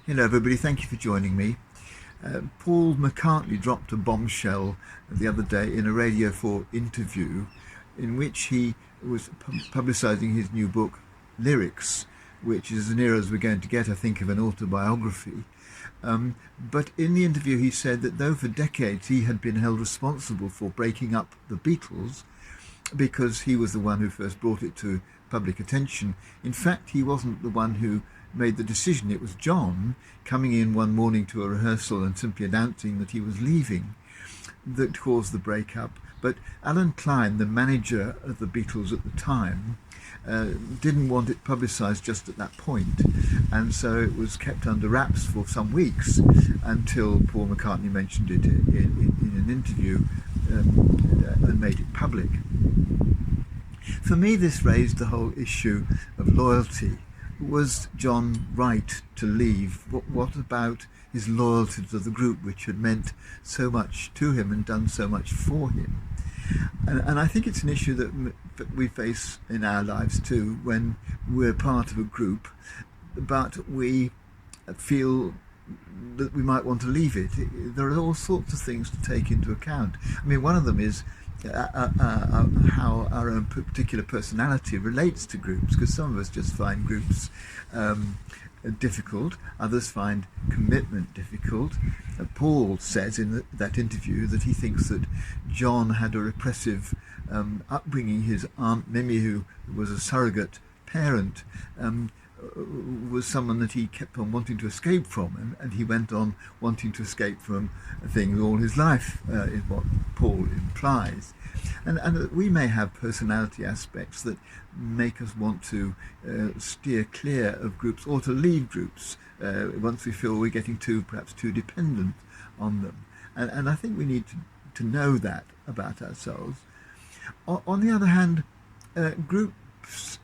Hello, everybody. Thank you for joining me. Paul McCartney dropped a bombshell the other day in a Radio 4 interview in which he was publicising his new book, Lyrics, which is as near as we're going to get, I think, of an autobiography. But in the interview, he said that though for decades he had been held responsible for breaking up the Beatles, because he was the one who first brought it to public attention, in fact, he wasn't the one who made the decision. It was John coming in one morning to a rehearsal and simply announcing that he was leaving that caused the breakup. But Alan Klein, the manager of the Beatles at the time, didn't want it publicised just at that point, and so it was kept under wraps for some weeks until Paul McCartney mentioned it in an interview and made it public. For me, this raised the whole issue of loyalty. Was John right to leave? What about his loyalty to the group, which had meant so much to him and done so much for him? And I think it's an issue that we face in our lives too, when we're part of a group, but we feel that we might want to leave it. There are all sorts of things to take into account. I mean, one of them is how our own particular personality relates to groups, because some of us just find groups difficult, others find commitment difficult. Paul says in that interview that he thinks that John had a repressive upbringing. His Aunt Mimi, who was a surrogate parent, was someone that he kept on wanting to escape from, and he went on wanting to escape from things all his life, is what Paul implies. And we may have personality aspects that make us want to steer clear of groups or to leave groups once we feel we're getting perhaps too dependent on them. And I think we need to know that about ourselves. On the other hand, groups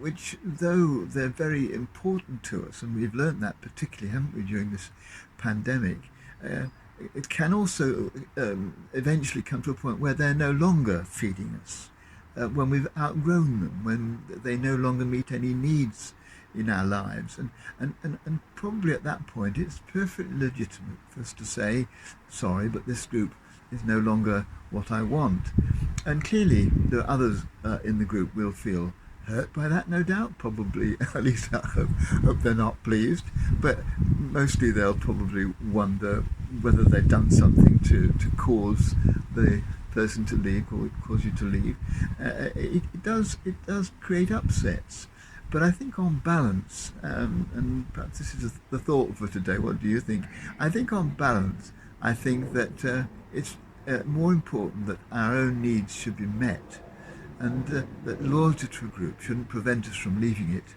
which, though they're very important to us, and we've learned that particularly, haven't we, during this pandemic, it can also eventually come to a point where they're no longer feeding us, when we've outgrown them, when they no longer meet any needs in our lives. And probably at that point it's perfectly legitimate for us to say, sorry, but this group is no longer what I want. And clearly there are others in the group will feel hurt by that, no doubt, probably, at least I hope they're not pleased, but mostly they'll probably wonder whether they've done something to cause the person to leave, or cause you to leave. It does create upsets. But I think on balance, and perhaps this is the thought for today, what do you think? I think on balance, I think that it's more important that our own needs should be met, and that loyalty to a group shouldn't prevent us from leaving it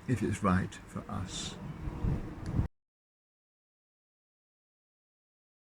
if it's right for us.